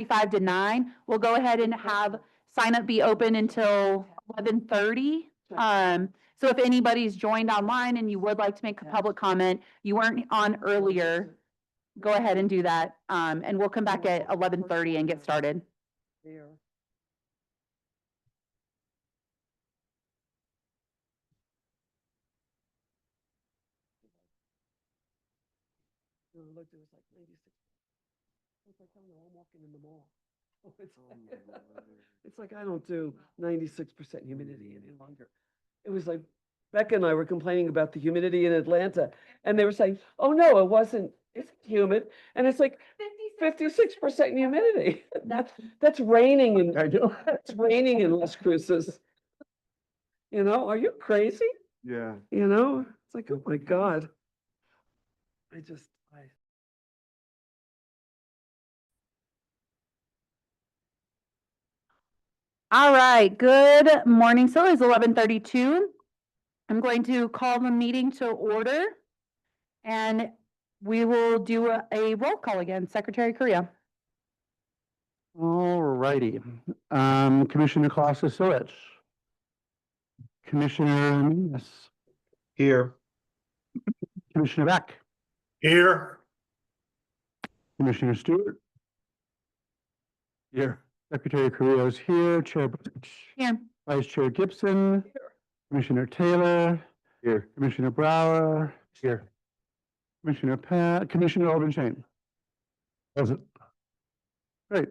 5 to 9. We'll go ahead and have sign up be open until 11:30. So if anybody's joined online and you would like to make a public comment, you weren't on earlier, go ahead and do that. And we'll come back at 11:30 and get started. Looked, it was like 96. It's like, oh no, I'm walking in the mall. It's like I don't do 96% humidity any longer. It was like Becca and I were complaining about the humidity in Atlanta, and they were saying, "Oh no, it wasn't. It's humid," and it's like 56% humidity. That's raining in it's raining in Las Cruces. You know, are you crazy? Yeah. You know, it's like, oh my God. All right, good morning. So it's 11:32. I'm going to call the meeting to order and we will do a roll call again. Secretary Correa. All righty. Commissioner Colossus-Silich. Commissioner Means. Here. Commissioner Beck. Here. Commissioner Stewart. Here. Secretary Carrillo is here. Chair Butch. Here. Vice Chair Gibson. Commissioner Taylor. Here. Commissioner Brower. Here. Commissioner Commissioner Obenshain. Present. Great.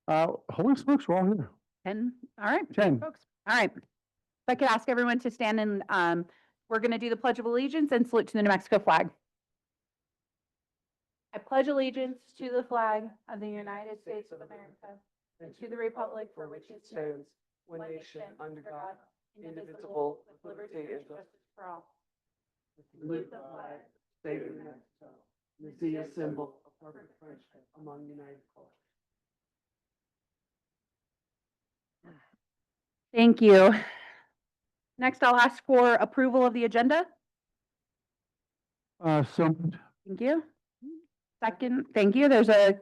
Holy smokes, we're all here. 10. All right. 10. Folks. All right. If I could ask everyone to stand and we're going to do the Pledge of Allegiance and salute to the New Mexico flag. I pledge allegiance to the flag of the United States of America and to the republic for which it stands, one nation, under God, indivisible, with liberty and justice for all. Salute the flag, state of New Mexico, and see a symbol of perfect friendship among united cultures. Thank you. Next, I'll ask for approval of the agenda. So Thank you. Second, thank you. There's a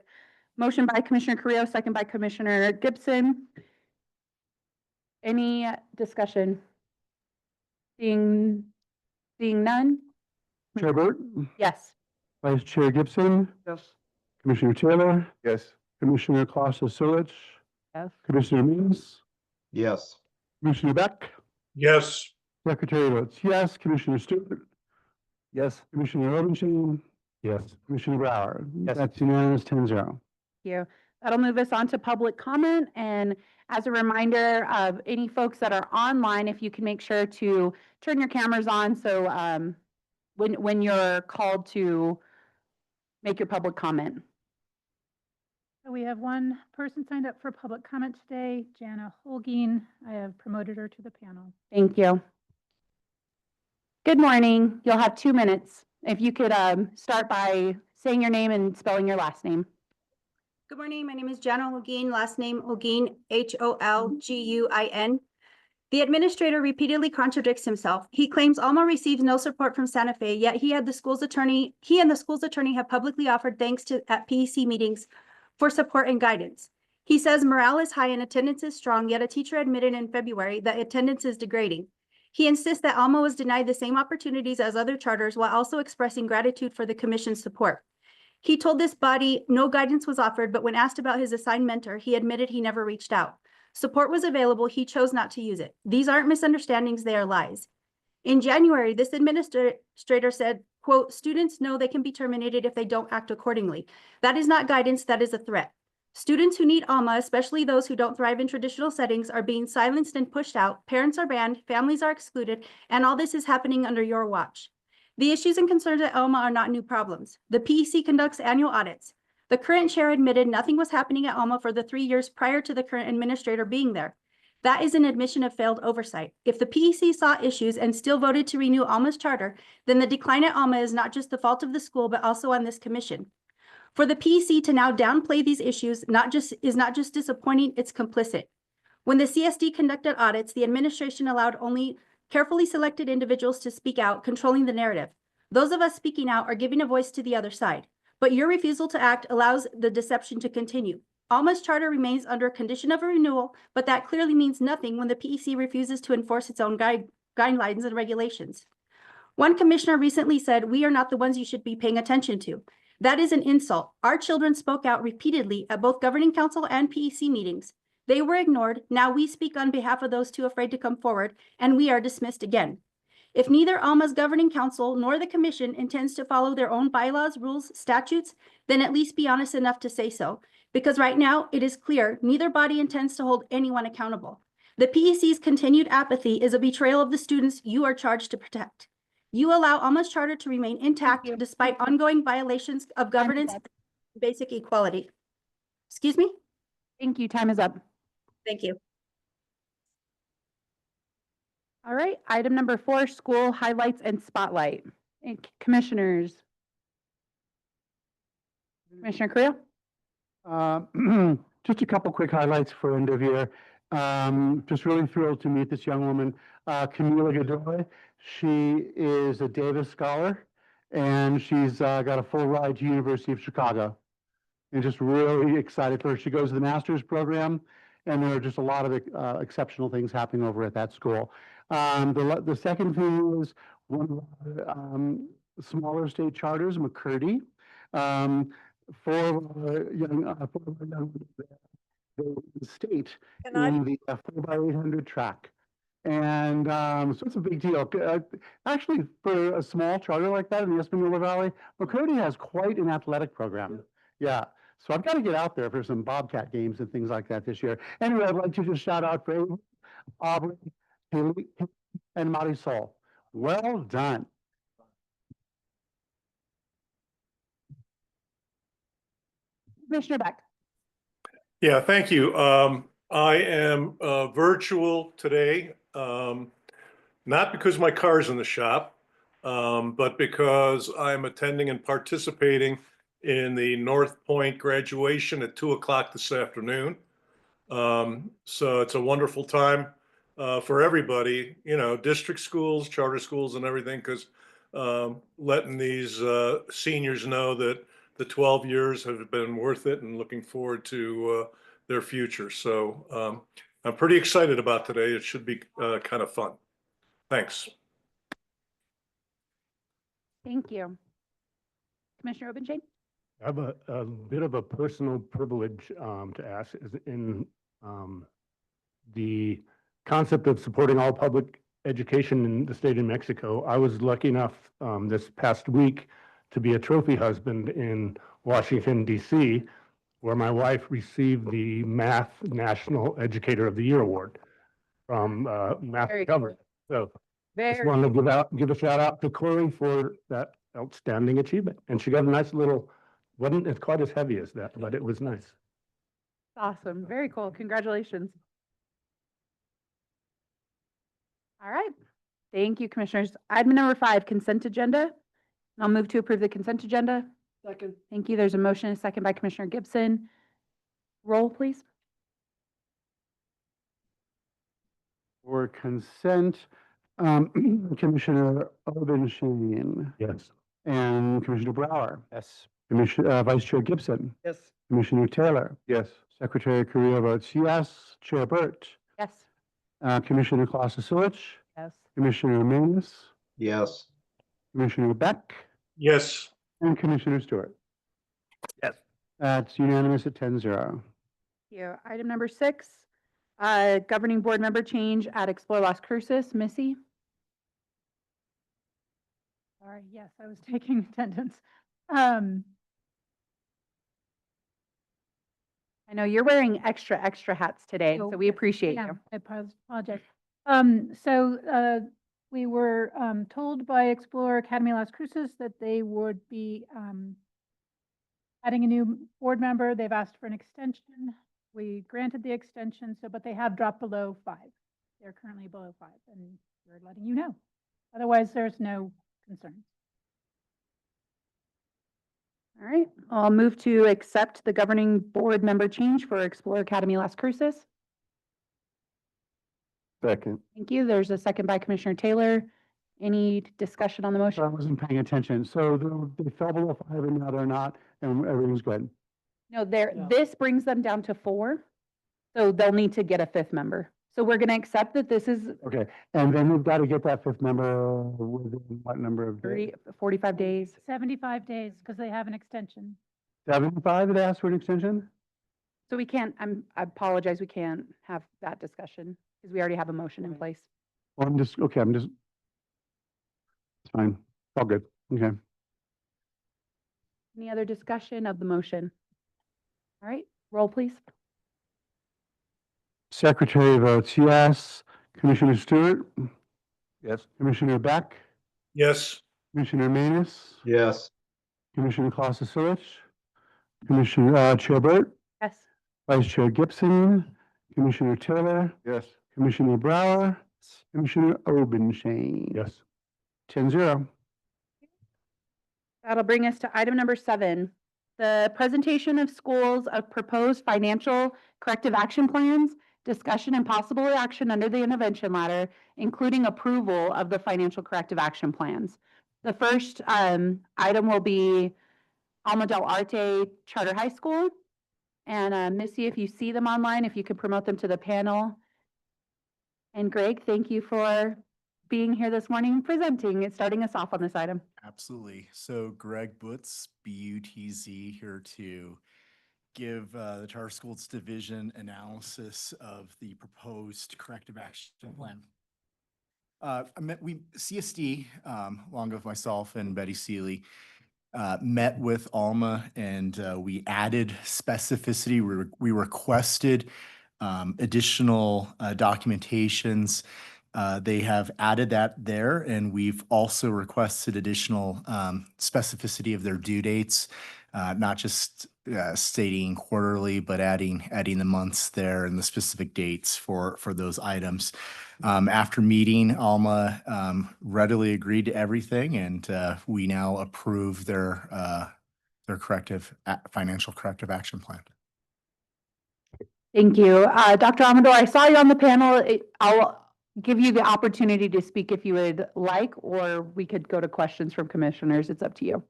motion by Commissioner Carrillo, second by Commissioner Gibson. Any discussion? Seeing none? Chair Burt. Yes. Vice Chair Gibson. Yes. Commissioner Taylor. Yes. Commissioner Colossus-Silich. Yes. Commissioner Means. Yes. Commissioner Beck. Yes. Secretary votes yes. Commissioner Stewart. Yes. Commissioner Obenshain. Yes. Commissioner Brower. Yes. That's unanimous, 10-0. Thank you. That'll move us on to public comment. And as a reminder of any folks that are online, if you can make sure to turn your cameras on so when you're called to make your public comment. So we have one person signed up for public comment today, Jana Holguin. I have promoted her to the panel. Thank you. Good morning. You'll have 2 minutes. If you could start by saying your name and spelling your last name. Good morning. My name is Jana Holguin, last name Holguin, Holguin. The administrator repeatedly contradicts himself. He claims Alma receives no support from Santa Fe, yet he and the school's attorney have publicly offered thanks at PEC meetings for support and guidance. He says morale is high and attendance is strong, yet a teacher admitted in February that attendance is degrading. He insists that Alma was denied the same opportunities as other charters while also expressing gratitude for the commission's support. He told this body no guidance was offered, but when asked about his assigned mentor, he admitted he never reached out. Support was available, he chose not to use it. These aren't misunderstandings, they are lies. In January, this administrator said, quote, students know they can be terminated if they don't act accordingly. That is not guidance, that is a threat. Students who need Alma, especially those who don't thrive in traditional settings, are being silenced and pushed out. Parents are banned, families are excluded, and all this is happening under your watch. The issues and concerns at Alma are not new problems. The PEC conducts annual audits. The current chair admitted nothing was happening at Alma for the 3 years prior to the current administrator being there. That is an admission of failed oversight. If the PEC saw issues and still voted to renew Alma's charter, then the decline at Alma is not just the fault of the school, but also on this commission. For the PEC to now downplay these issues is not just disappointing, it's complicit. When the CSD conducted audits, the administration allowed only carefully selected individuals to speak out, controlling the narrative. Those of us speaking out are giving a voice to the other side, but your refusal to act allows the deception to continue. Alma's charter remains under condition of a renewal, but that clearly means nothing when the PEC refuses to enforce its own guidelines and regulations. One commissioner recently said, "We are not the ones you should be paying attention to." That is an insult. Our children spoke out repeatedly at both governing council and PEC meetings. They were ignored. Now we speak on behalf of those too afraid to come forward, and we are dismissed again. If neither Alma's governing council nor the commission intends to follow their own bylaws, rules, statutes, then at least be honest enough to say so. Because right now, it is clear neither body intends to hold anyone accountable. The PEC's continued apathy is a betrayal of the students you are charged to protect. You allow Alma's charter to remain intact despite ongoing violations of governance and basic equality. Excuse me? Thank you. Time is up. Thank you. All right, item number 4, school highlights and spotlight. And commissioners. Commissioner Creel? Just a couple quick highlights for end of year. Just really thrilled to meet this young woman, Camila Godoy. She is a Davis Scholar, and she's got a full ride to University of Chicago. And just really excited for her. She goes to the master's program, and there are just a lot of exceptional things happening over at that school. The second thing is one of the smaller state charters, McCurdy. For young the state in the 4x800 track. And so it's a big deal. Actually, for a small charter like that in the Espanola Valley, McCurdy has quite an athletic program. Yeah. So I've got to get out there for some Bobcat games and things like that this year. Anyway, I'd like to just shout out for Aubrey, Haley, and Marisol. Well done. Commissioner Beck? Yeah, thank you. I am virtual today, not because my car's in the shop, but because I'm attending and participating in the North Point graduation at 2:00 this afternoon. So it's a wonderful time for everybody, district schools, charter schools and everything, because letting these seniors know that the 12 years have been worth it and looking forward to their future. So I'm pretty excited about today. It should be kind of fun. Thanks. Thank you. Commissioner Obenchain? I have a bit of a personal privilege to ask is in the concept of supporting all public education in the state of New Mexico. I was lucky enough this past week to be a trophy husband in Washington, D.C., where my wife received the Math National Educator of the Year Award from Math Very Government. So just Very wanted to give a shout out to Corey for that outstanding achievement. And she got a nice little, wasn't as quite as heavy as that, but it was nice. awesome. Very cool. Congratulations. All right. Thank you, commissioners. Item number 5, consent agenda. I'll move to approve the consent agenda. Second. Thank you. There's a motion, a second by Commissioner Gibson. Roll, please. For consent, Commissioner Obenchain Yes. and Commissioner Brower, Yes. Vice Chair Gibson, Yes. Commissioner Taylor, Yes. Secretary Correa votes yes, Chair Burt, Yes. Commissioner Klasowicz, Yes. Commissioner Manus, Yes. Commissioner Beck, Yes. and Commissioner Stewart. Yes. That's unanimous at 10-0. Thank you. Item number 6, governing board member change at Explore Las Cruces. Missy? Sorry, yes, I was taking attendance. I know you're wearing extra hats today, so Oh, we appreciate Yeah, you. I apologize. We were told by Explore Academy Las Cruces that they would be adding a new board member. They've asked for an extension. We granted the extension, but they have dropped below 5. They're currently below 5, and we're letting you know. Otherwise, there's no concerns. All right, I'll move to accept the governing board member change for Explore Academy Las Cruces. Second. Thank you. There's a second by Commissioner Taylor. Any discussion on the I motion? wasn't paying attention. So they fell below 5 and now they're not, and everything's good. No, there, No. this brings them down to 4. So they'll need to get a 5th member. So we're going to accept that this is Okay, and then we've got to get that 5th member within what number of days? 45 days. 75 days because they have an extension. 75 they asked for an extension? So we can't, I apologize, we can't have that discussion because we already have a motion in place. Well, it's fine, all good, okay. Any other discussion of the motion? All right, roll please. Secretary votes yes. Commissioner Stewart? Yes. Commissioner Beck? Yes. Commissioner Manus? Yes. Commissioner Clausen-Silich? Commissioner, Chair Burt? Yes. Vice Chair Gibson? Commissioner Taylor? Yes. Commissioner Brower? Commissioner Obenshain? Yes. 10-0. That'll bring us to item number 7, the presentation of schools of proposed financial corrective action plans, discussion and possible action under the intervention ladder, including approval of the financial corrective action plans. The first item will be Alma del Arte Charter High School. And Missy, if you see them online, if you could promote them to the panel. And Greg, thank you for being here this morning and presenting and starting us off on this item. Absolutely. So Greg Butz, BUTZ, here to give the Charter Schools Division analysis of the proposed corrective action plan. CSD, along with myself and Betty Seeley, met with Alma and we added specificity. We requested additional documentations. They have added that there, and we've also requested additional specificity of their due dates, not just stating quarterly, but adding the months there and the specific dates for those items. After meeting, Alma readily agreed to everything, and we now approve their financial corrective action plan. Thank you. Dr. Amador, I saw you on the panel. I'll give you the opportunity to speak if you would like, or we could go to questions from commissioners. It's up to you.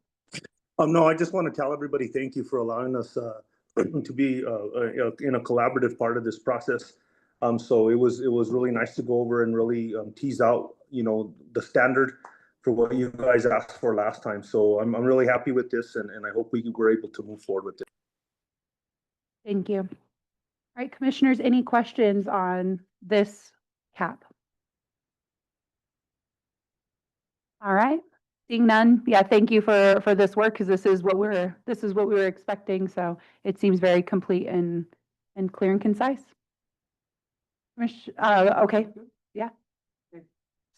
No, I just want to tell everybody thank you for allowing us to be in a collaborative part of this process. So it was really nice to go over and really tease out, the standard for what you guys asked for last time. So I'm really happy with this, and I hope we were able to move forward with it. Thank you. All right, commissioners, any questions on this cap? All right, seeing none. Yeah, thank you for this work, because this is what we were expecting. So it seems very complete and clear and concise. Okay, yeah.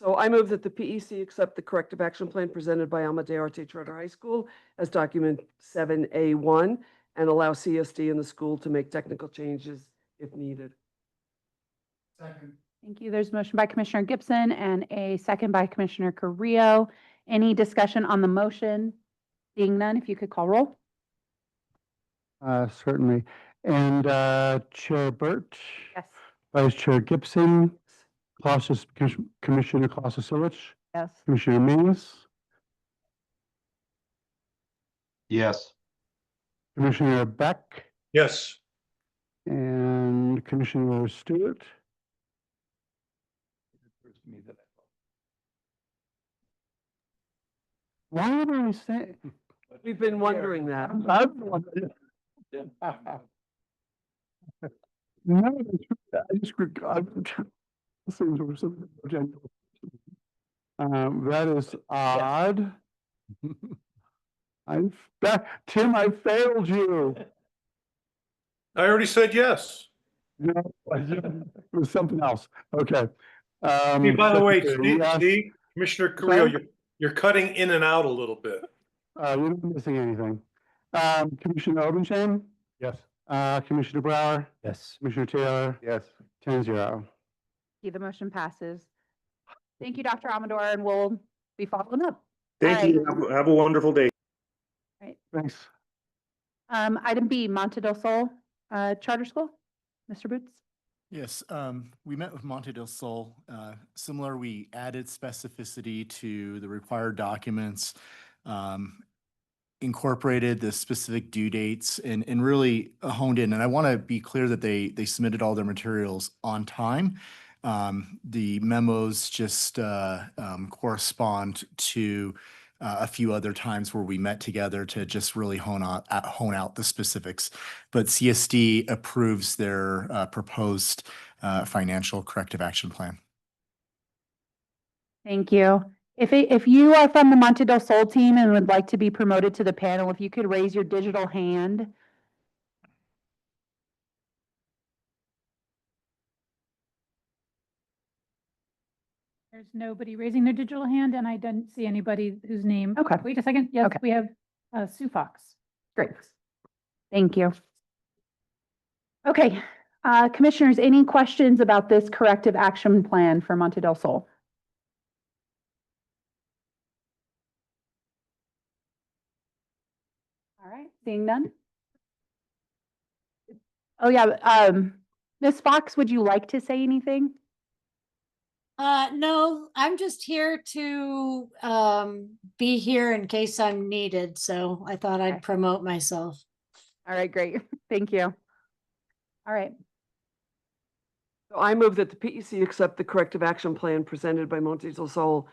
So I move that the PEC accept the corrective action plan presented by Alma de Arte Charter High School as document 7A1 and allow CSD and the school to make technical changes if needed. Second. Thank you. There's a motion by Commissioner Gibson and a second by Commissioner Carrillo. Any discussion on the motion? Seeing none, if you could call roll. Certainly. And Chair Burt? Yes. Vice Chair Gibson? Commissioner Clausen-Silich? Yes. Commissioner Manus? Yes. Commissioner Beck? Yes. And Commissioner Stewart? Why would I say? We've been wondering that. No, I just, things were so gentle. That is odd. Tim, I failed you. I already said yes. No, it was something else. Okay. Hey, by the way, Secretary, yes. Steve, Commissioner Carrillo, Sorry? you're cutting in and out a little bit. You're not missing anything. Commissioner Obenshain? Yes. Commissioner Brower? Yes. Commissioner Taylor? Yes. 10-0.10-0. The motion passes. Thank you, Dr. Amador, and we'll be following up. Thank you. Have a wonderful day. Thanks. Item B, Monte del Sol Charter School. Mr. Boots? Yes, we met with Monte del Sol. Similar, we added specificity to the required documents. incorporated the specific due dates and really honed in. And I want to be clear that they submitted all their materials on time. The memos just correspond to a few other times where we met together to just really hone out the specifics. But CSD approves their proposed financial corrective action plan. Thank you. If you are from the Monte del Sol team and would like to be promoted to the panel, if you could raise your digital hand. There's nobody raising their digital hand, and I didn't see anybody whose name. Okay. Wait a second. Yes, Okay. we have Sue Fox. Great. Thank you. Okay, commissioners, any questions about this corrective action plan for Monte del Sol? All right, seeing none? Oh, yeah, Ms. Fox, would you like to say anything? No, I'm just here to be here in case I'm needed, so I thought Okay. I'd promote myself. All right, great. Thank you. All right, So I move that the PEC accept the corrective action plan presented by Monte del Sol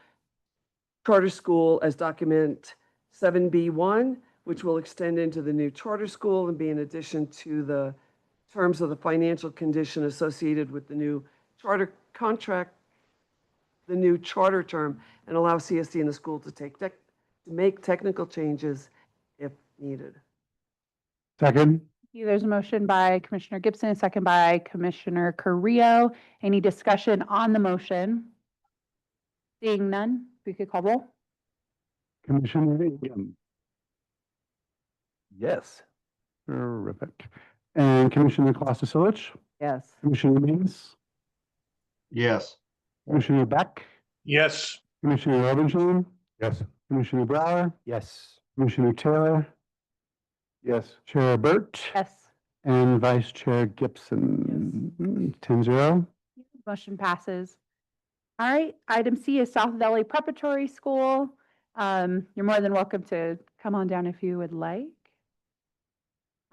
Charter School as document 7B1, which will extend into the new charter school and be in addition to the terms of the financial condition associated with the new charter contract, the new charter term, and allow CSD and the school to make technical changes if needed. Second? there's a motion by Commissioner Gibson, a second by Commissioner Carrillo. Any discussion on the motion? Seeing none, we could call roll. Commissioner Ingham. Yes. Terrific. And Commissioner Kloster-Silich, Yes. Commissioner Means, Yes. Commissioner Beck, Yes. Commissioner Robinson, Yes. Commissioner Brower, Yes. Commissioner Taylor, Yes. Chair Burt, Yes. and Vice Chair Gibson. 10-0. Motion passes. All right, item C is South Valley Preparatory School. You're more than welcome to come on down if you would like.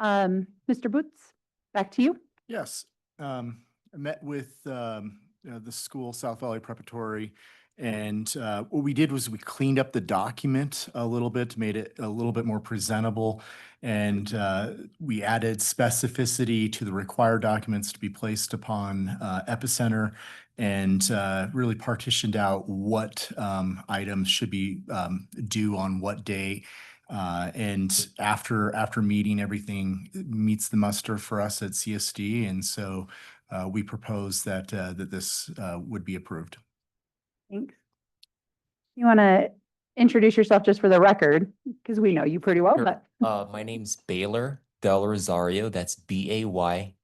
Mr. Boots, back to you. Yes, I met with the school, South Valley Preparatory, and what we did was we cleaned up the document a little bit, made it a little bit more presentable, and we added specificity to the required documents to be placed upon Epicenter, and really partitioned out what items should be due on what day. And after meeting, everything meets the muster for us at CSD, and so we propose that this would be approved. Thanks. You want to introduce yourself just for the record, because we know you pretty well, Sure. but My name's Baylor Del Rosario. That's Baylor.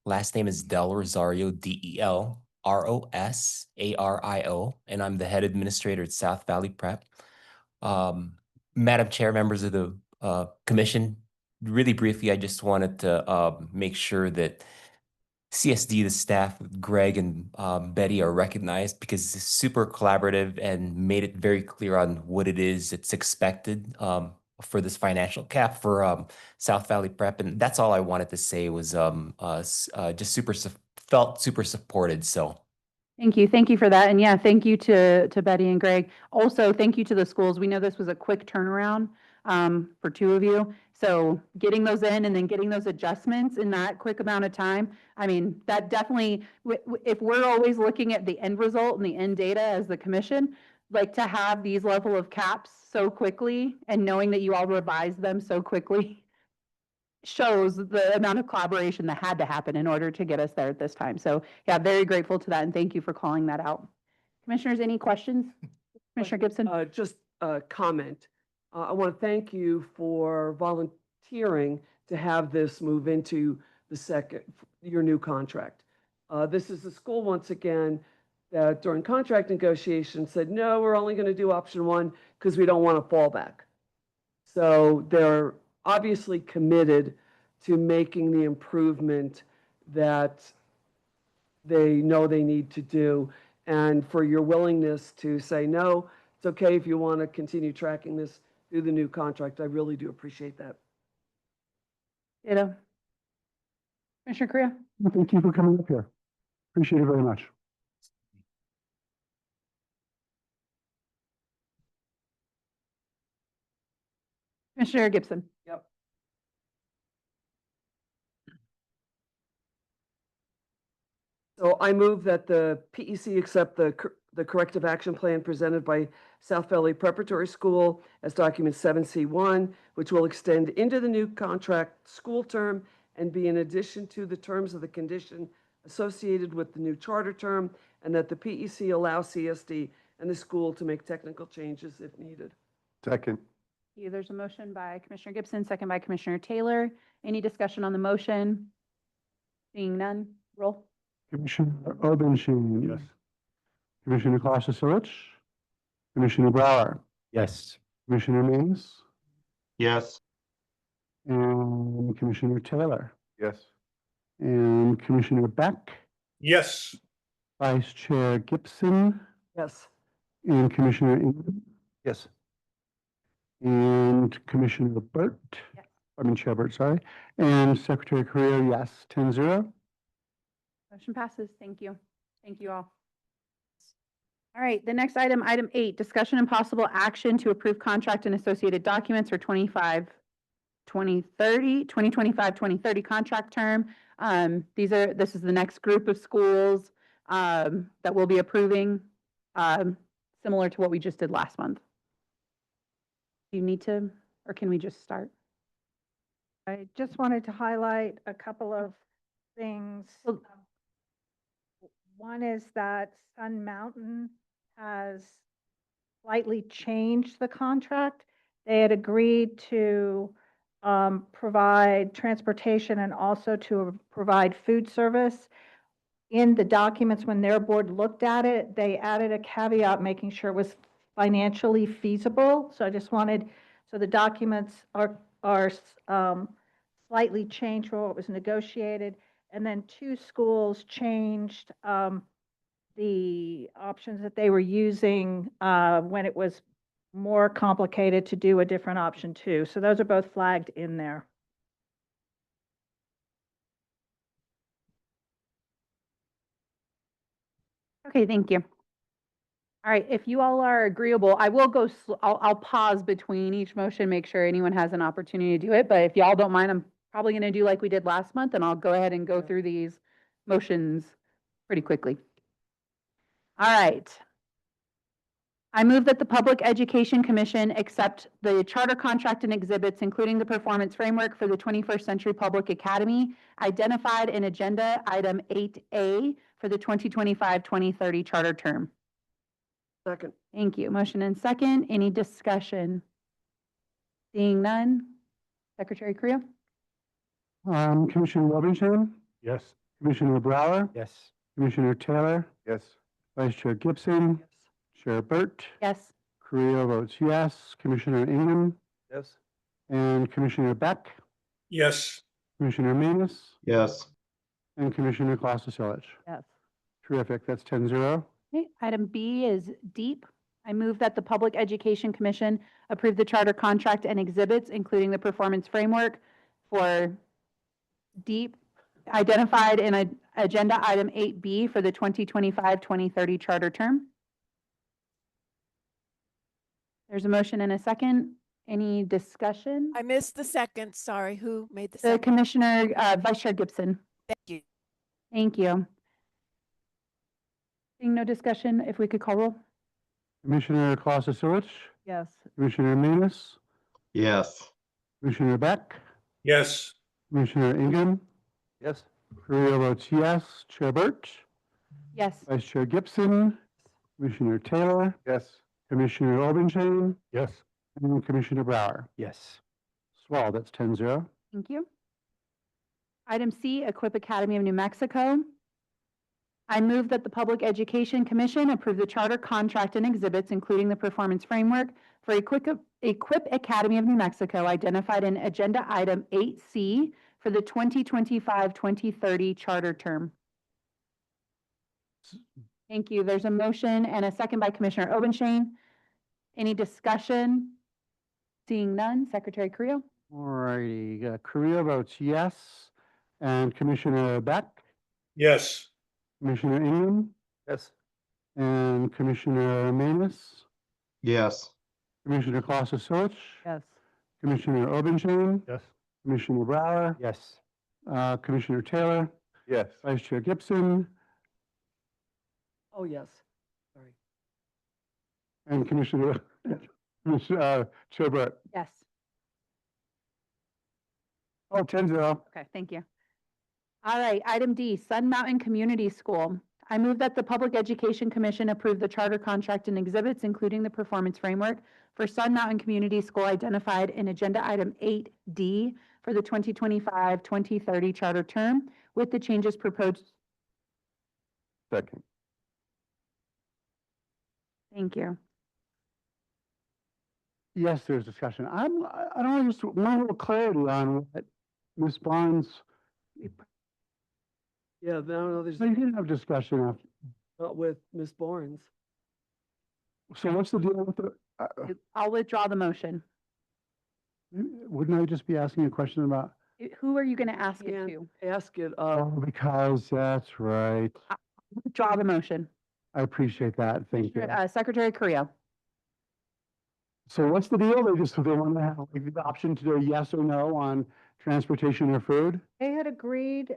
Last name is Del Rosario, DELROSARIO, and I'm the head administrator at South Valley Prep. Madam Chair, members of the commission, really briefly, I just wanted to make sure that CSD, the staff, Greg and Betty, are recognized because it's super collaborative and made it very clear on what it is that's expected for this financial cap for South Valley Prep. And that's all I wanted to say was just felt super supported. So thank you. Thank you for that. And yeah, thank you to Betty and Greg. Also, thank you to the schools. We know this was a quick turnaround for two of you. So getting those in and then getting those adjustments in that quick amount of time, I mean, that definitely, if we're always looking at the end result and the end data as the commission, like to have these level of caps so quickly and knowing that you all revised them so quickly shows the amount of collaboration that had to happen in order to get us there at this time. So yeah, very grateful to that and thank you for calling that out. Commissioners, any questions? Commissioner Gibson? Just a comment. I want to thank you for volunteering to have this move into your new contract. This is the school, once again, that during contract negotiations said, no, we're only going to do option one because we don't want a fallback. So they're obviously committed to making the improvement that they know they need to do, and for your willingness to say, no, it's okay if you want to continue tracking this through the new contract. I really do appreciate that. Ditto. Commissioner Correa? Thank you for coming up here. Appreciate it very much. Commissioner Gibson? Yep. So I move that the PEC accept the corrective action plan presented by South Valley Preparatory School as document 7C1, which will extend into the new contract school term and be in addition to the terms of the condition associated with the new charter term, and that the PEC allow CSD and the school to make technical changes if needed. Second. There's a motion by Commissioner Gibson, second by Commissioner Taylor. Any discussion on the motion? Seeing none, roll. Commissioner Obenschein. Yes. Commissioner Kloster-Silich. Commissioner Brower. Yes. Commissioner Mays. Yes. And Commissioner Taylor. Yes. And Commissioner Beck. Yes. Vice Chair Gibson. Yes. And Commissioner Ingram. Yes. And Commissioner Burt. Yes. Chair Burt, sorry. And Secretary Correa, yes, 10-0. Motion passes. Thank you. Thank you all. All right, the next item, item 8, discussion and possible action to approve contract and associated documents for 2025-2030 contract term. This is the next group of schools that we'll be approving, similar to what we just did last month. Do you need to, or can we just start? I just wanted to highlight a couple of things. Well- One is that Sun Mountain has slightly changed the contract. They had agreed to provide transportation and also to provide food service. In the documents, when their board looked at it, they added a caveat making sure it was financially feasible. So I just wanted, so the documents are slightly changed from what was negotiated. And then 2 schools changed the options that they were using when it was more complicated to do a different option too. So those are both flagged in there. Okay, thank you. All right, if you all are agreeable, I will go, I'll pause between each motion, make sure anyone has an opportunity to do it. But if y'all don't mind, I'm probably going to do like we did last month, and I'll go ahead and go through these motions pretty quickly. All right. I move that the Public Education Commission accept the charter contract and exhibits, including the performance framework for the 21st Century Public Academy, identified in Agenda Item 8A for the 2025-2030 charter term. Second. Thank you. Motion and second. Any discussion? Seeing none. Secretary Correa? Commissioner Obenschein. Yes. Commissioner Brower. Yes. Commissioner Taylor. Yes. Vice Chair Gibson. Chair Burt. Yes. Correa votes yes. Commissioner Ingram. Yes. And Commissioner Beck. Yes. Commissioner Manus. Yes. And Commissioner Kloster-Silich. Yes. Terrific. That's 10-0. Okay, item B is deep. I move that the Public Education Commission approve the charter contract and exhibits, including the performance framework for deep, identified in Agenda Item 8B for the 2025-2030 charter term. There's a motion and a second. Any discussion? I missed the second. Sorry, who made the The second? Commissioner, Vice Chair Gibson. Thank you. Thank you. Seeing no discussion, if we could call roll? Commissioner Kloster-Silich. Yes. Commissioner Manus. Yes. Commissioner Beck. Yes. Commissioner Ingram. Yes. Correa votes yes. Chair Burt. Yes. Vice Chair Gibson. Commissioner Taylor. Yes. Commissioner Obenschein. Yes. And Commissioner Brower. Yes. Swell, that's 10-0. Thank you. Item C, Equip Academy of New Mexico. I move that the Public Education Commission approve the charter contract and exhibits, including the performance framework for Equip Academy of New Mexico, identified in Agenda Item 8C for the 2025-2030 charter term. Thank you. There's a motion and a second by Commissioner Obenschein. Any discussion? Seeing none, Secretary Creel? All righty, Korea votes yes. And Commissioner Beck, Yes. Commissioner Ingham, Yes. and Commissioner Manus, Yes. Commissioner Clausen-Switch, Yes. Commissioner Obenshain, Yes. Commissioner Brower, Yes. Commissioner Taylor, Yes. Vice Chair Gibson, Oh, yes. Sorry. and Commissioner, Chair Burt. Yes. Oh, 10-0. Okay, thank you. All right, item D, Sun Mountain Community School. I move that the Public Education Commission approve the charter contract and exhibits, including the performance framework for Sun Mountain Community School identified in Agenda Item 8D for the 2025-2030 charter term with the changes proposed. Second. Thank you. Yes, there's discussion. I don't just want a little clarity on what Ms. Barnes, Yeah, no, there's so you didn't have discussion after. not with Ms. Barnes. So what's the deal with the, I'll withdraw the motion. wouldn't I just be asking a question about, Who are you going to ask it Can't to? ask it, oh, because that's right. Withdraw the motion. I appreciate that. Thank you. Secretary Creel? So what's the deal? They want to have like, the option to do a yes or no on transportation or food? They had agreed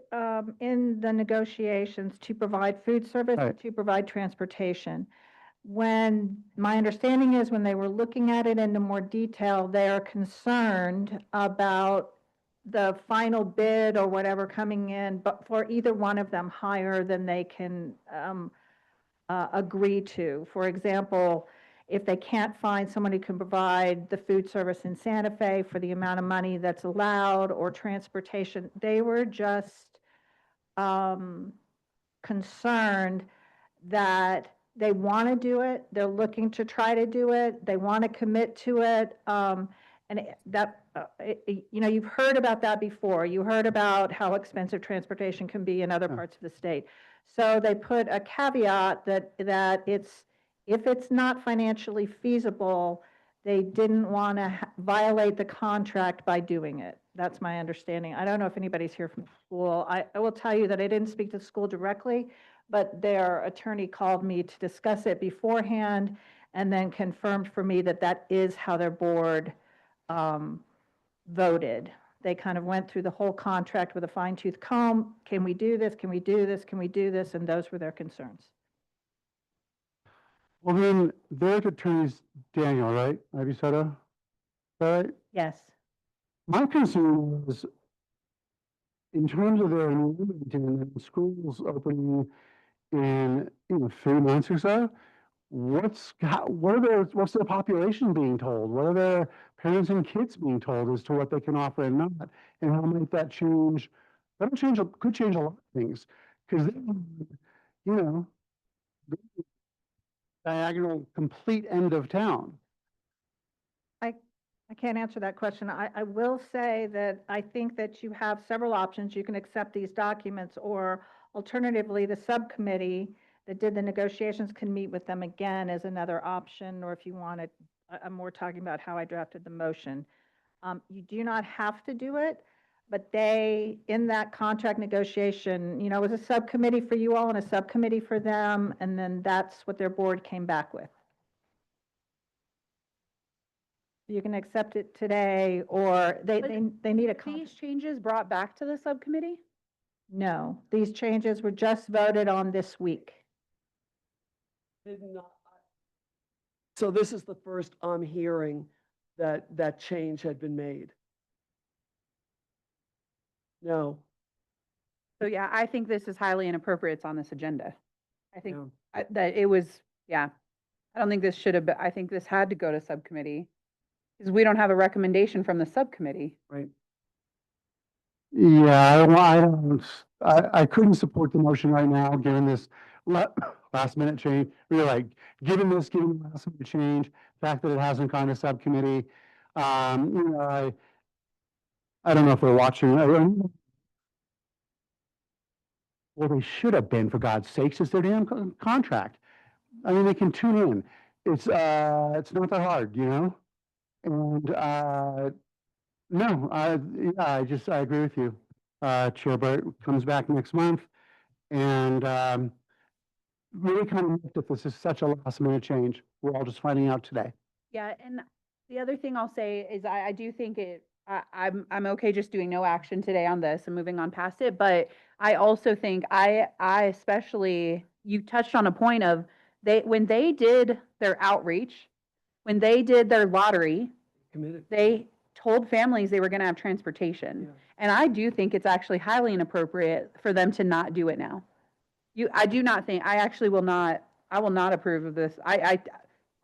in the negotiations to provide food service and Right. to provide transportation. When, my understanding is when they were looking at it into more detail, they are concerned about the final bid or whatever coming in, but for either one of them higher than they can agree to. For example, if they can't find someone who can provide the food service in Santa Fe for the amount of money that's allowed or transportation, they were just concerned that they want to do it, they're looking to try to do it, they want to commit to it. You've heard about that before. You heard about how expensive transportation can be in other Yeah. parts of the state. So they put a caveat that if it's not financially feasible, they didn't want to violate the contract by doing it. That's my understanding. I don't know if anybody's here from the school. I will tell you that I didn't speak to the school directly, but their attorney called me to discuss it beforehand and then confirmed for me that that is how their board voted. They kind of went through the whole contract with a fine-tooth comb. Can we do this? Can we do this? Can we do this? And those were their concerns. Well, then their attorney's Daniel, right? Ibisoto? Is that right? Yes. My concern is in terms of their enrollment in schools opening in 3 months or so, what's their population being told? What are their parents and kids being told as to what they can offer and not? And how might that change? Could change a lot of things. Because diagonal complete end of town. I can't answer that question. I will say that I think that you have several options. You can accept these documents, or alternatively, the subcommittee that did the negotiations can meet with them again as another option, or if you wanted, I'm more talking about how I drafted the motion. You do not have to do it, but they, in that contract negotiation, it was a subcommittee for you all and a subcommittee for them, and then that's what their board came back with. You can accept it today, or they need a. These changes brought back to the subcommittee? No, these changes were just voted on this week. Did not. So this is the first I'm hearing that change had been made. No. So yeah, I think this is highly inappropriate. It's on this agenda. I think Yeah. that it was, yeah. I don't think this should have been, I think this had to go to subcommittee. Because we don't have a recommendation from the subcommittee. Right. Yeah, I couldn't support the motion right now, given this last minute change. Given the last minute change, the fact that it hasn't gone to subcommittee. I don't know if they're watching. Well, they should have been, for God's sakes. It's their damn contract. I mean, they can tune in. It's not that hard, And, no, I agree with you. Chair Burt comes back next month and, really kind of looked that this is such a last minute change. We're all just finding out today. Yeah, and the other thing I'll say is I do think I'm okay just doing no action today on this and moving on past it, but I also think I especially, you touched on a point of when they did their outreach, when they did their lottery, Committed. they told families they were gonna have transportation. Yeah. And I do think it's actually highly inappropriate for them to not do it now. I do not think, I actually will not, I will not approve of this.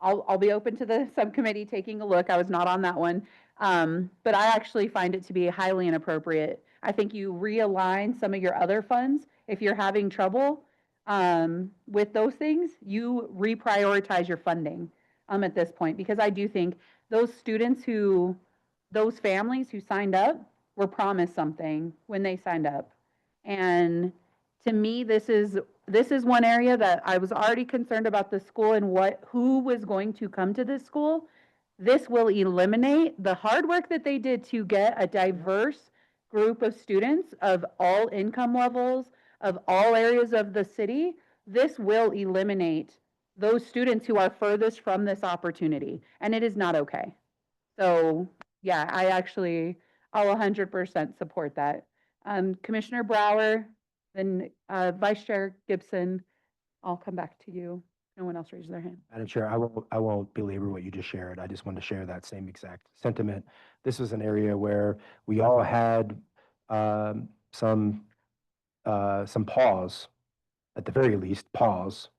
I'll be open to the subcommittee taking a look. I was not on that one. But I actually find it to be highly inappropriate. I think you realign some of your other funds. If you're having trouble, with those things, you reprioritize your funding, at this point, because I do think those students those families who signed up were promised something when they signed up. And to me, this is one area that I was already concerned about the school and who was going to come to this school. This will eliminate the hard work that they did to get a diverse group of students of all income levels, of all areas of the city. This will eliminate those students who are furthest from this opportunity, and it is not okay. So, yeah, I'll 100% support that. Commissioner Brower, then Vice Chair Gibson, I'll come back to you. No one else raised their hand. Madam Chair, I won't belabor what you just shared. I just wanted to share that same exact sentiment. This was an area where we all had some pause, at the very least, pause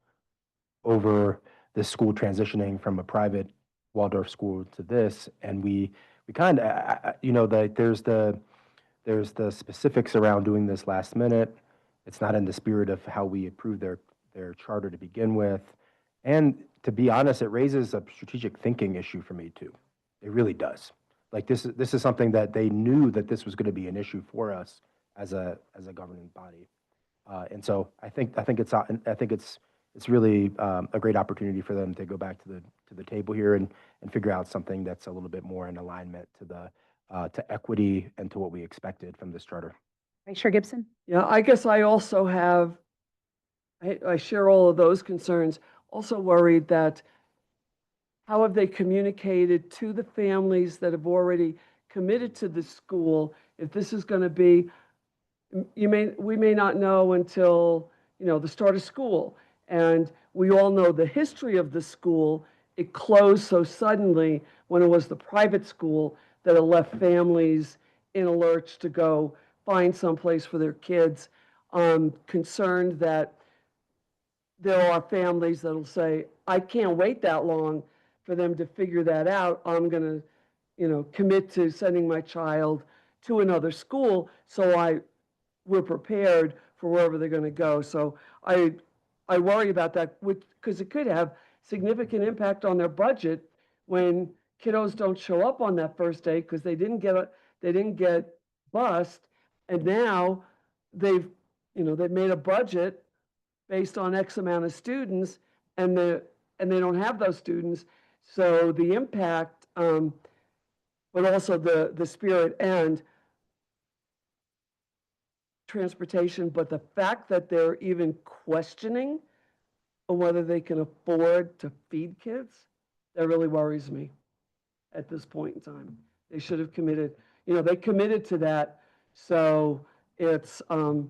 over this school transitioning from a private Waldorf school to this, and we kind of, there's the specifics around doing this last minute. It's not in the spirit of how we approved their charter to begin with. And to be honest, it raises a strategic thinking issue for me too. It really does. Like this is something that they knew that this was going to be an issue for us as a governing body. And so I think it's really a great opportunity for them to go back to the table here and figure out something that's a little bit more in alignment to equity and to what we expected from this charter. Vice Chair Gibson? Yeah, I guess I also have, I share all of those concerns. Also worried that how have they communicated to the families that have already committed to the school if this is going to be, we may not know until, the start of school. And we all know the history of the school. It closed so suddenly when it was the private school that it left families in a lurch to go find someplace for their kids. I'm concerned that there are families that'll say, I can't wait that long for them to figure that out. I'm going to, commit to sending my child to another school so we're prepared for wherever they're going to go. So I worry about that because it could have significant impact on their budget when kiddos don't show up on that first day because they didn't get bused, and now they've made a budget based on X amount of students, and they don't have those students. So the impact, but also the spirit and transportation, but the fact that they're even questioning whether they can afford to feed kids, that really worries me at this point in time. They should have committed, they committed to that. So it's, I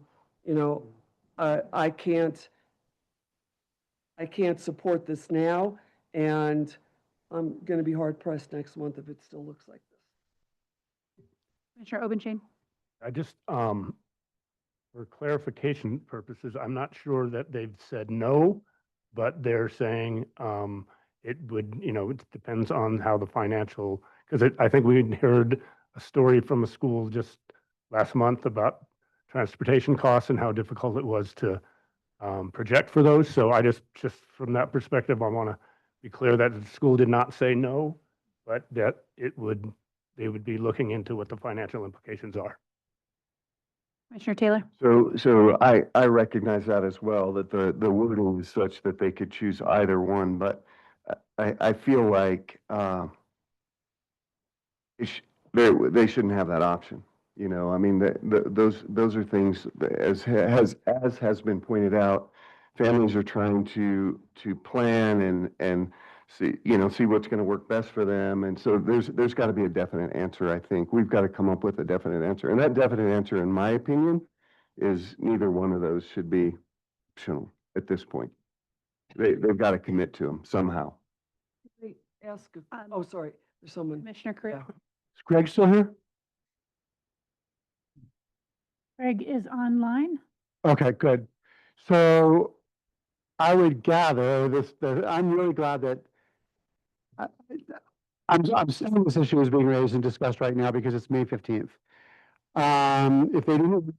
can't support this now, and I'm going to be hard pressed next month if it still looks like this. Commissioner Obenchain? I just, for clarification purposes, I'm not sure that they've said no, but they're saying it would, it depends on how the financial, because I think we heard a story from a school just last month about transportation costs and how difficult it was to project for those. So I just from that perspective, I want to be clear that the school did not say no, but that they would be looking into what the financial implications are. Commissioner Taylor? So I recognize that as well, that the wording is such that they could choose either one, but I feel like they shouldn't have that option. You know, I mean, those are things that as has been pointed out, families are trying to plan and see, you know, see what's going to work best for them. And so there's got to be a definite answer. I think we've got to come up with a definite answer. And that definite answer, in my opinion, is neither one of those should be optional at this point. They've got to commit to them somehow. They ask, oh, sorry, there's someone. Commissioner Carrillo. Is Greg still here? Greg is online. Okay, good. So I would gather I'm really glad that I'm saying this issue is being raised and discussed right now because it's May 15th. If they didn't,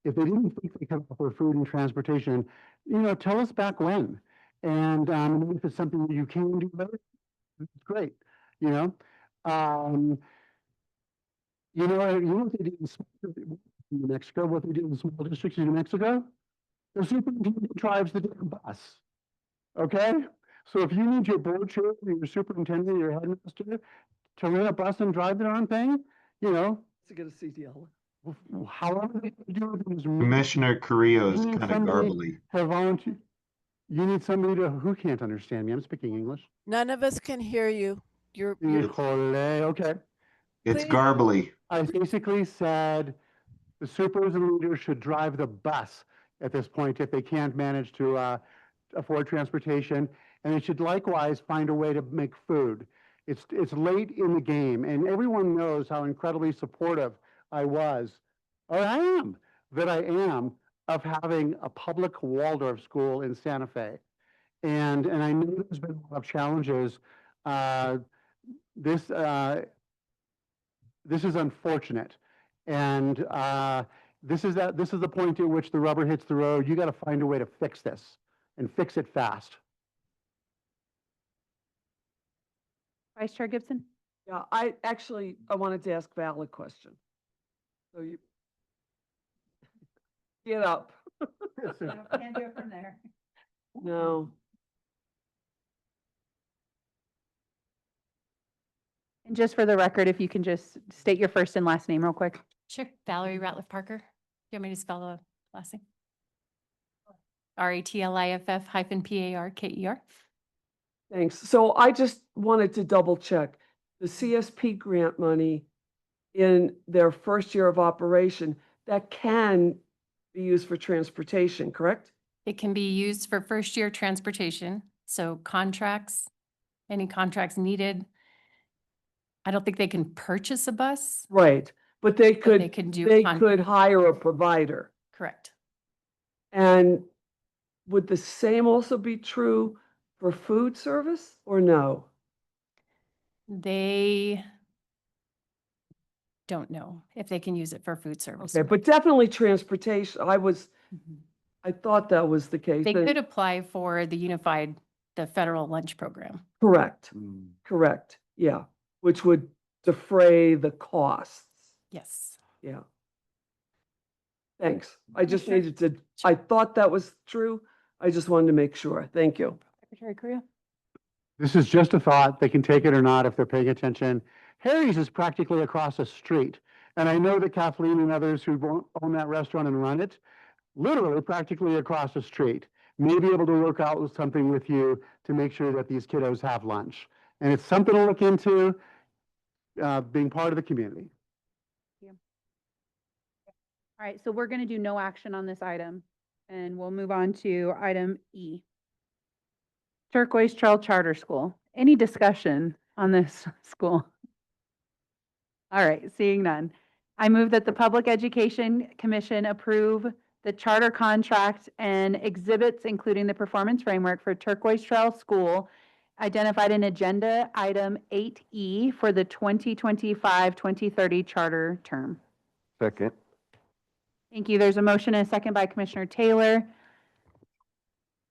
if they didn't think they could offer food and transportation, you know, tell us back when. And if it's something that you can do better, it's great, you know? You know what they did in New Mexico, what they did in small districts in New Mexico? The superintendent drives the damn bus. Okay? So if you need your board chair, your superintendent, your headmaster to rent a bus and drive their own thing, you know, To get a CDL. however they do it is. Commissioner Carrillo is You need kind of somebody garbly. to volunteer. You need somebody who can't understand me. I'm speaking English. None of us can hear you. You're Okay. It's Please. garbly. I basically said the supers and leaders should drive the bus at this point if they can't manage to afford transportation. And they should likewise find a way to make food. It's late in the game, and everyone knows how incredibly supportive I was, or I am, of having a public Waldorf school in Santa Fe. And I know there's been a lot of challenges. This is unfortunate. And this is the point at which the rubber hits the road. You got to find a way to fix this and fix it fast. Vice Chair Gibson? Yeah, I wanted to ask Val a question. So you get up. Can't do it from there. No. And just for the record, if you can just state your first and last name real quick. Sure. Valerie Ratliff Parker. Do you want me to spell the last name? RATLIFF-PARKER. Thanks. So I just wanted to double check. The CSP grant money in their first year of operation, that can be used for transportation, correct? It can be used for first year transportation. So contracts, any contracts needed. I don't think they can purchase a bus. Right, but they could, they can do they could hire a provider. Correct. And would the same also be true for food service or no? They don't know if they can use it for food service. Okay, but definitely transportation. I thought that was the case. They and- could apply for the federal lunch program. Correct, correct, yeah, which would defray the costs. Yes. Yeah. Thanks. I just needed to, I thought that was true. I just wanted to make sure. Thank you. Secretary Creel? This is just a thought. They can take it or not if they're paying attention. Harry's is practically across the street. And I know that Kathleen and others who own that restaurant and run it, literally practically across the street, may be able to work out with something with you to make sure that these kiddos have lunch. And it's something to look into, being part of the community. All right, so we're going to do no action on this item, and we'll move on to item E. Turquoise Trail Charter School. Any discussion on this school? All right, seeing none. I move that the Public Education Commission approve the charter contract and exhibits, including the performance framework for Turquoise Trail School, identified in Agenda Item 8E for the 2025-2030 charter term. Second. Thank you. There's a motion and a second by Commissioner Taylor.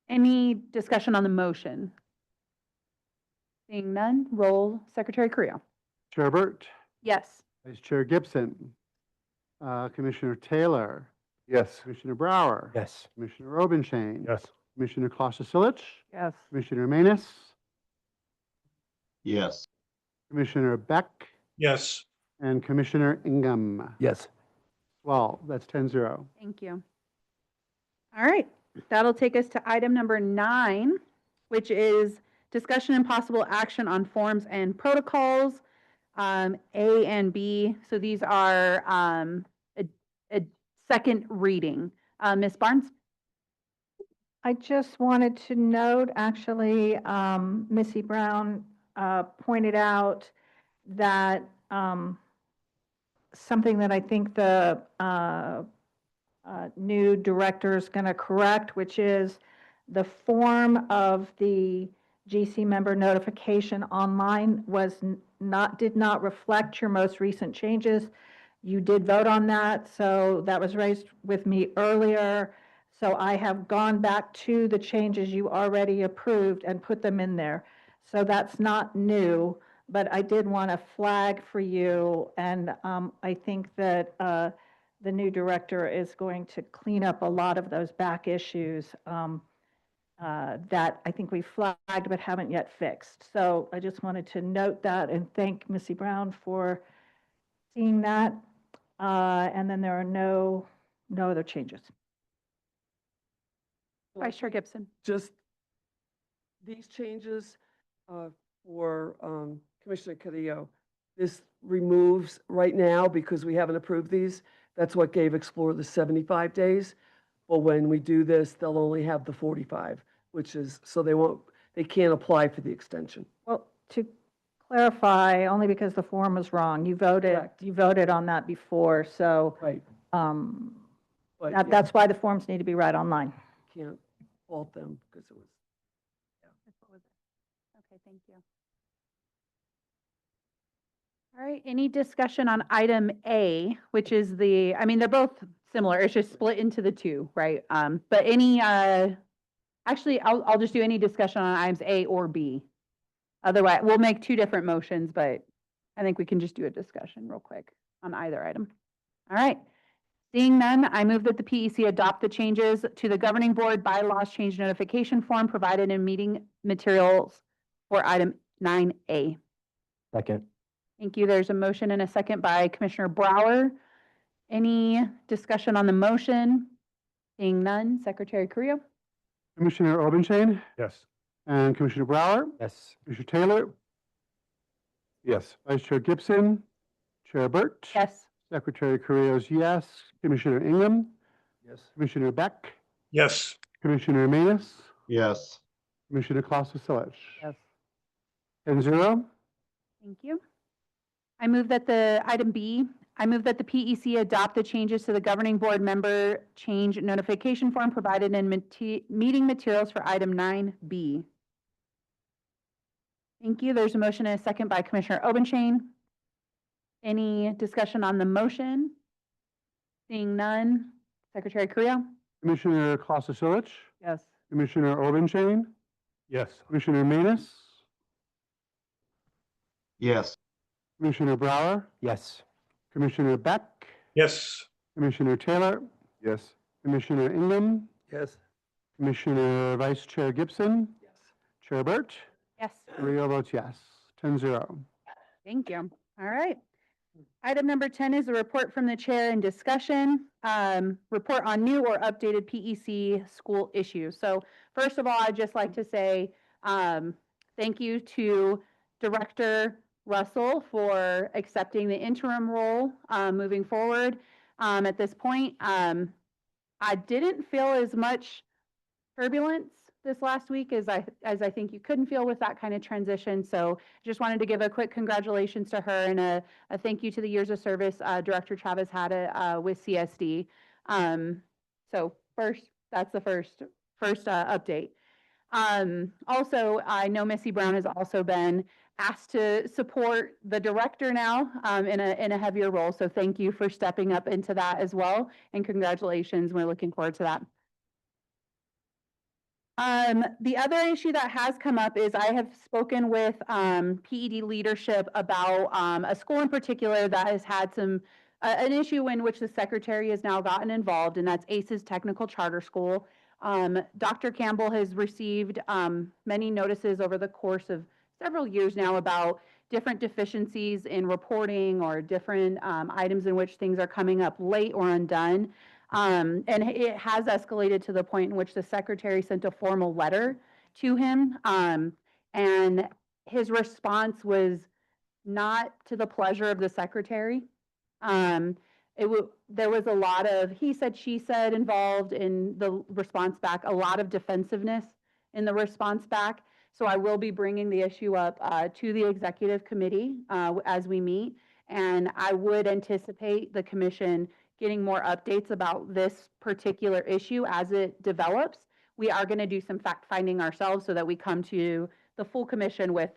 Any discussion on the motion? Seeing none, roll Secretary Creel. Chair Burt, Yes. Vice Chair Gibson, Commissioner Taylor, Yes. Commissioner Brower. Yes. Commissioner Robinshane. Yes. Commissioner Kloster-Silich, Yes. Commissioner Manus, Yes. Commissioner Beck, Yes. and Commissioner Ingham. Yes. Well, that's 10-0. Thank you. All right, that'll take us to item number 9, which is discussion and possible action on forms and protocols, A and B. So these are a second reading. Ms. Barnes? I just wanted to note, actually, Missy Brown pointed out that something that I think the new director is going to correct, which is the form of the GC member notification online was did not reflect your most recent changes. You did vote on that, so that was raised with me earlier. So I have gone back to the changes you already approved and put them in there. So that's not new, but I did want to flag for you, and I think that the new director is going to clean up a lot of those back issues that I think we flagged but haven't yet fixed. So I just wanted to note that and thank Missy Brown for seeing that. And then there are no other changes. Vice Chair Gibson. Just these changes for Commissioner Carrillo, this removes right now, because we haven't approved these, that's what gave Explore the 75 days. But when we do this, they'll only have the 45, which is, so they can't apply for the extension. Well, to clarify, only because the form was wrong, you voted on that before, so Right. But yeah, that's why the forms need to be right online. can't fault them because it was. Okay, thank you. All right, any discussion on item A, which is I mean, they're both similar, it's just split into the two, right? But any, actually, I'll just do any discussion on items A or B. Otherwise, we'll make two different motions, but I think we can just do a discussion real quick on either item. All right. Seeing none, I move that the PEC adopt the changes to the governing board bylaws change notification form provided in meeting materials for item 9A. Second. Thank you. There's a motion and a second by Commissioner Brower. Any discussion on the motion? Seeing none, Secretary Carrillo? Commissioner Obenshain Yes. and Commissioner Brower, Yes. Commissioner Taylor, Yes. Vice Chair Gibson, Chair Burt. Yes. Secretary Carrillo's yes. Commissioner Ingham, Yes. Commissioner Beck, Yes. Commissioner Manus, Yes. Commissioner Clausen-Silic. Yes. 10-0. Thank you. I move that item B, I move that the PEC adopt the changes to the governing board member change notification form provided in meeting materials for item 9B. Thank you. There's a motion and a second by Commissioner Obenshain. Any discussion on the motion? Seeing none, Secretary Carrillo? Commissioner Clausen-Silic, Yes. Commissioner Obenshain, Yes. Commissioner Manus, Yes. Commissioner Brower, Yes. Commissioner Beck, Yes. Commissioner Taylor, Yes. Commissioner Ingham, Yes. Commissioner Vice Chair Gibson, Yes. Chair Burt, Yes. Carrillo votes yes. 10-0. Thank you. All right. Item number 10 is a report from the chair and discussion, report on new or updated PEC school issues. So first of all, I'd just like to say thank you to Director Russell for accepting the interim role moving forward. At this point, I didn't feel as much turbulence this last week as I think you couldn't feel with that kind of transition. So just wanted to give a quick congratulations to her and a thank you to the years of service Director Chavez had with CSD. So first, that's the first update. Also, I know Missy Brown has also been asked to support the director now in a heavier role. So thank you for stepping up into that as well. And congratulations. We're looking forward to that. The other issue that has come up is I have spoken with PED leadership about a school in particular that has had an issue in which the secretary has now gotten involved, and that's ACE's Technical Charter School. Dr. Campbell has received many notices over the course of several years now about different deficiencies in reporting or different items in which things are coming up late or undone. And it has escalated to the point in which the secretary sent a formal letter to him. And his response was not to the pleasure of the secretary. There was a lot of he said, she said involved in the response back, a lot of defensiveness in the response back. So I will be bringing the issue up to the executive committee as we meet. And I would anticipate the commission getting more updates about this particular issue as it develops. We are going to do some fact finding ourselves so that we come to the full commission with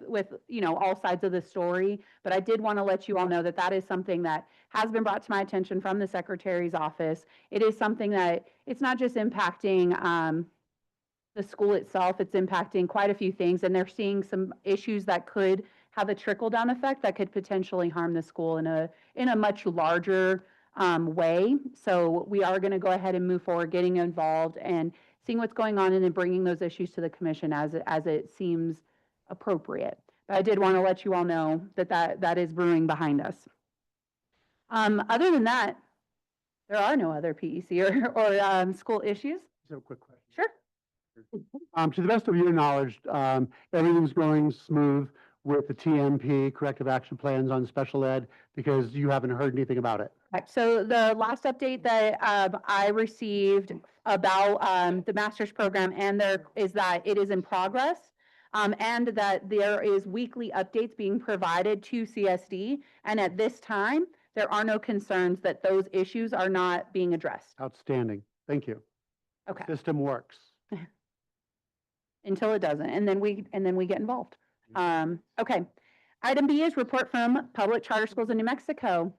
all sides of the story. But I did want to let you all know that that is something that has been brought to my attention from the secretary's office. It is something that it's not just impacting the school itself, it's impacting quite a few things, and they're seeing some issues that could have a trickle-down effect that could potentially harm the school in a much larger way. So we are going to go ahead and move forward, getting involved and seeing what's going on, and then bringing those issues to the commission as it seems appropriate. But I did want to let you all know that is brewing behind us. Other than that, there are no other PEC or school issues. Just have a quick question. Sure. To the best of your knowledge, everything's going smooth with the TMP, corrective action plans on special ed, because you haven't heard anything about it. Correct. So the last update that I received about the master's program is that it is in progress, and that there is weekly updates being provided to CSD. And at this time, there are no concerns that those issues are not being addressed. Outstanding. Thank you. Okay. System works. Until it doesn't, and then we get involved. Okay. Item B is report from public charter schools in New Mexico.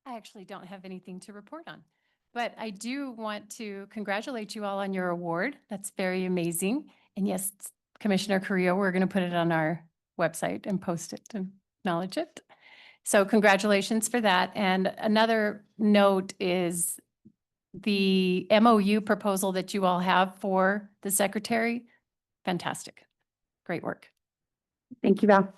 I actually don't have anything to report on, but I do want to congratulate you all on your award. That's very amazing. And yes, Commissioner Carrillo, we're going to put it on our website and post it to acknowledge it. So congratulations for that. And another note is the MOU proposal that you all have for the secretary. Fantastic. Great work. Thank you, Val.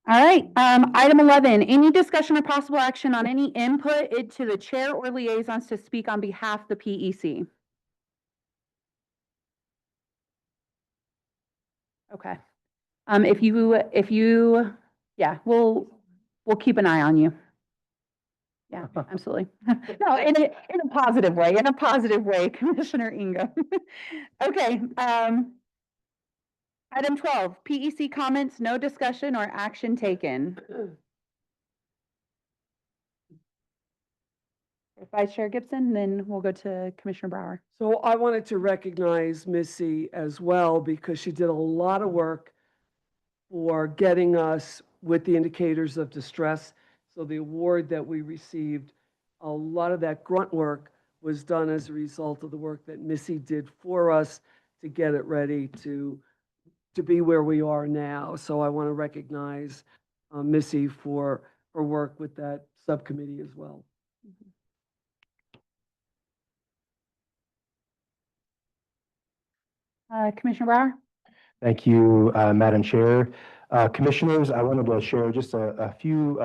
All right, item 11, any discussion or possible action on any input into the chair or liaisons to speak on behalf of the PEC? Okay. Yeah, we'll keep an eye on you. Yeah, absolutely. No, in a positive way, Commissioner Inga. Okay, item 12, PEC comments, no discussion or action taken. Vice Chair Gibson, then we'll go to Commissioner Brower. So I wanted to recognize Missy as well, because she did a lot of work for getting us with the indicators of distress. So the award that we received, a lot of that grunt work was done as a result of the work that Missy did for us to get it ready to be where we are now. So I want to recognize Missy for her work with that subcommittee as well. Commissioner Brower? Thank you, Madam Chair. Commissioners, I wanted to share just a few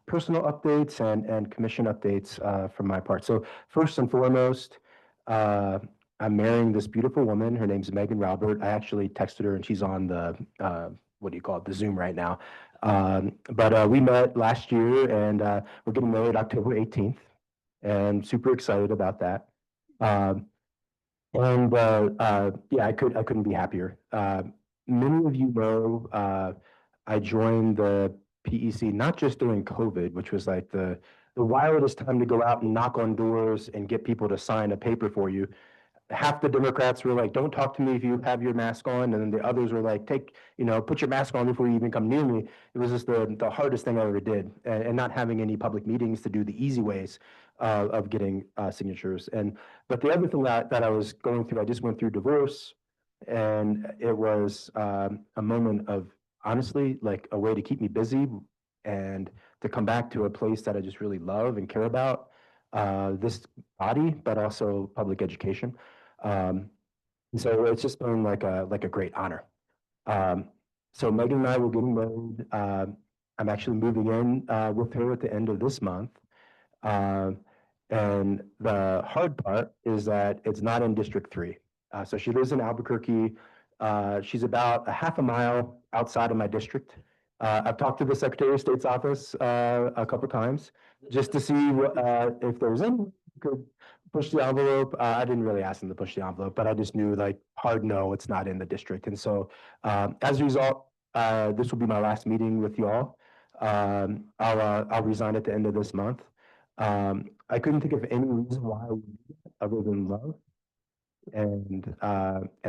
personal updates and commission updates from my part. So first and foremost, I'm marrying this beautiful woman. Her name's Megan Robert. I actually texted her and she's on the, the Zoom right now. But we met last year and we're getting married October 18th and super excited about that. Yeah, I couldn't be happier. Many of you know, I joined the PEC not just during COVID, which was like the wildest time to go out and knock on doors and get people to sign a paper for you. Half the Democrats were like, "Don't talk to me if you have your mask on," and then the others were like, put your mask on before you even come near me." It was just the hardest thing I ever did, and not having any public meetings to do the easy ways of getting signatures. But the other thing that I was going through, I just went through divorce, and it was a moment of, honestly, like a way to keep me busy and to come back to a place that I just really love and care about. this body, but also public education. And so it's just been like a great honor. So Megan and I were getting married. I'm actually moving in with her at the end of this month. And the hard part is that it's not in District 3. So she lives in Albuquerque. She's about a half a mile outside of my district. I've talked to the Secretary of State's office a couple times just to see if there's any could push the envelope. I didn't really ask them to push the envelope, but I just knew like hard no, it's not in the district. And so as a result, this will be my last meeting with you all. I'll resign at the end of this month. I couldn't think of any reason why I would do that other than love. And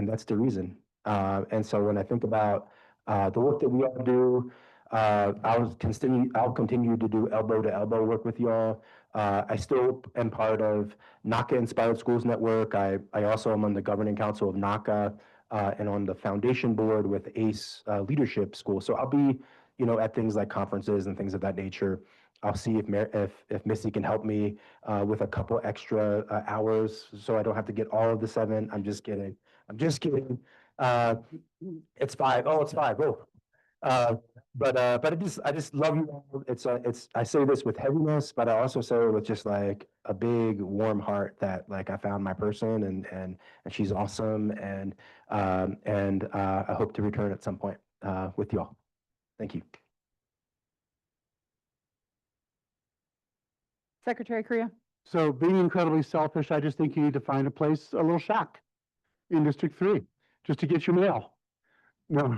that's the reason. And so when I think about the work that we all do, I'll continue to do elbow to elbow work with y'all. I still am part of NACA Inspired Schools Network. I also am on the governing council of NACA and on the foundation board with ACE Leadership School. So I'll be, at things like conferences and things of that nature. I'll see if Missy can help me with a couple extra hours, so I don't have to get all of the 7. I'm just kidding. It's 5. Oh, it's 5. Oh. But I just love you all. I say this with heaviness, but I also say it with just like a big warm heart that like I found my person and she's awesome and I hope to return at some point with y'all. Thank you. Secretary Correa. So being incredibly selfish, I just think you need to find a little shack in District 3, just to get your mail. No,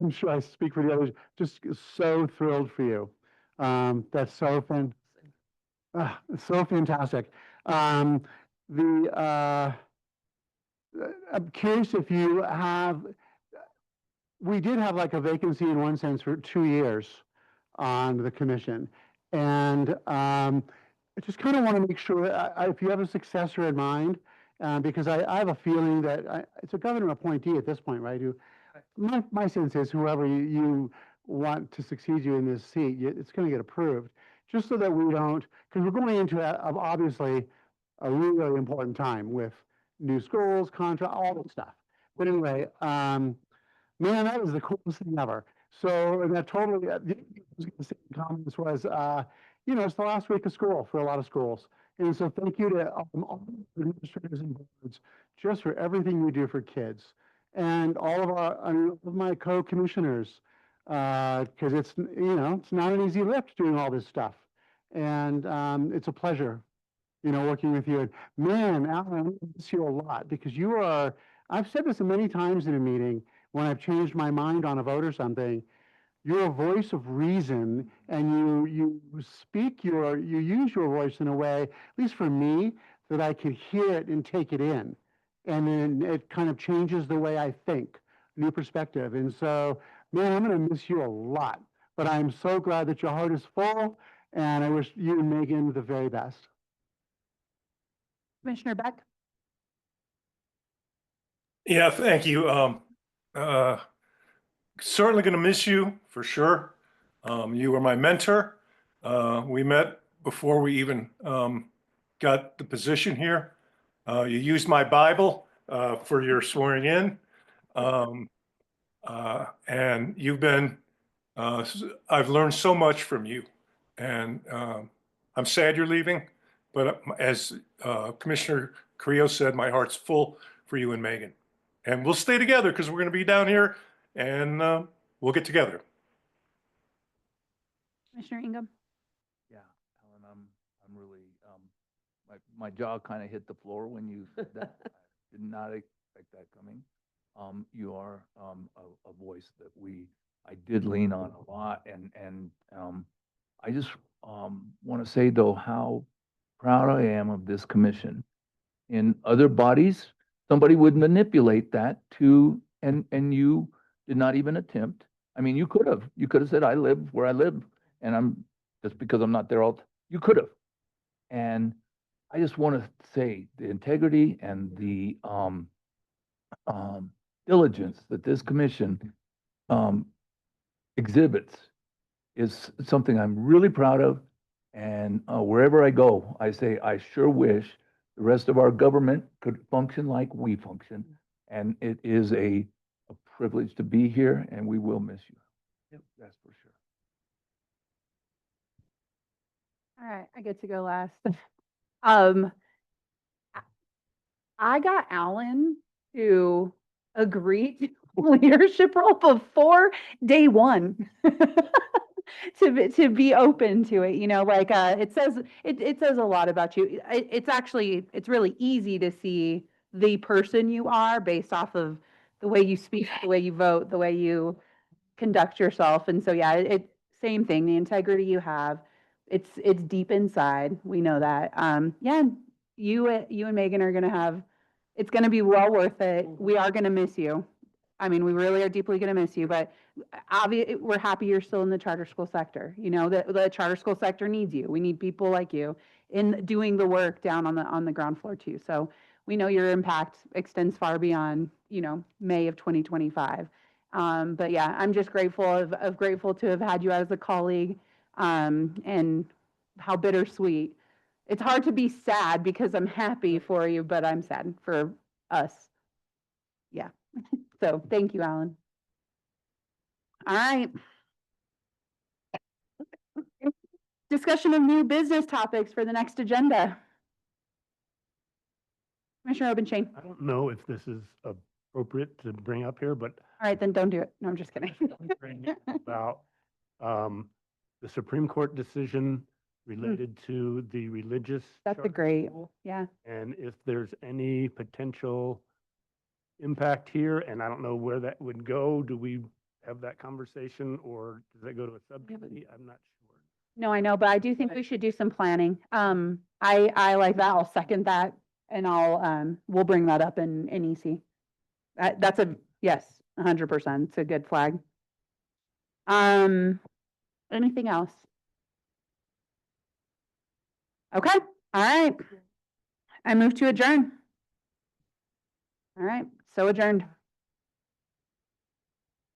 I'm sure I speak for the others, just so thrilled for you. That's so fun. So fantastic. I'm curious if you have, we did have like a vacancy in one sense for 2 years on the commission. And I just kind of want to make sure if you have a successor in mind, because I have a feeling that it's a governor appointee at this point, right? My sense is whoever you want to succeed you in this seat, it's going to get approved, just so that we don't, because we're going into obviously a really, really important time with new schools, contract, all that stuff. But anyway, man, that was the coolest thing ever. So, and that totally, the other thing I was going to say in comments was, it's the last week of school for a lot of schools. And so thank you to all the administrators and boards just for everything you do for kids. And all of my co-commissioners, because it's not an easy lift doing all this stuff. And it's a pleasure, working with you. And man, Alan, I miss you a lot because I've said this many times in a meeting when I've changed my mind on a vote or something. You're a voice of reason, and you use your voice in a way, at least for me, that I could hear it and take it in. And then it kind of changes the way I think, new perspective. And so, man, I'm going to miss you a lot. But I'm so glad that your heart is full, and I wish you and Megan the very best. Commissioner Beck. Yeah, thank you. Certainly going to miss you for sure. You were my mentor. We met before we even got the position here. You used my Bible for your swearing in. And you've been, I've learned so much from you. And I'm sad you're leaving, but as Commissioner Carrillo said, my heart's full for you and Megan. And we'll stay together because we're going to be down here and we'll get together. Commissioner Ingham. Yeah, Alan, I'm really, my jaw kind of hit the floor when you said that. I did not expect that coming. You are a voice that I did lean on a lot, and I just want to say though how proud I am of this commission. In other bodies, somebody would manipulate that and you did not even attempt. I mean, you could have said, I live where I live, and I'm just because I'm not there all. You could have, and I just want to say the integrity and the diligence that this commission exhibits is something I'm really proud of. And wherever I go, I say, I sure wish the rest of our government could function like we function. And it is a privilege to be here, and we will miss you. Yep. That's for sure. All right, I get to go last. Um, I got Alan to agree to leadership role before day one. To be open to it, like, it says a lot about you. It's really easy to see the person you are based off of the way you speak, the way you vote, the way you conduct yourself. And so, yeah, same thing, the integrity you have, it's deep inside. We know that. Yeah, you and Megan are gonna have, it's gonna be well worth it. We are gonna miss you. I mean, we really are deeply gonna miss you, but we're happy you're still in the charter school sector. The charter school sector needs you. We need people like you in doing the work down on the ground floor too. So we know your impact extends far beyond, May of 2025. But yeah, I'm just grateful to have had you as a colleague, and how bittersweet. It's hard to be sad because I'm happy for you, but I'm sad for us. Yeah. So thank you, Alan. All right. Discussion of new business topics for the next agenda. Commissioner Obenshain. I don't know if this is appropriate to bring up here, but All right, then don't do it. No, I'm just kidding. about the Supreme Court decision related to the religious. That's a charter great, school, yeah. and if there's any potential impact here, and I don't know where that would go. Do we have that conversation, or does that go to a subcommittee? I'm not sure. No, I know, but I do think we should do some planning. I like that. I'll second that, and we'll bring that up in EC. That's yes, 100%. It's a good flag. Anything else? Okay, all right. I move to adjourn. All right, so adjourned.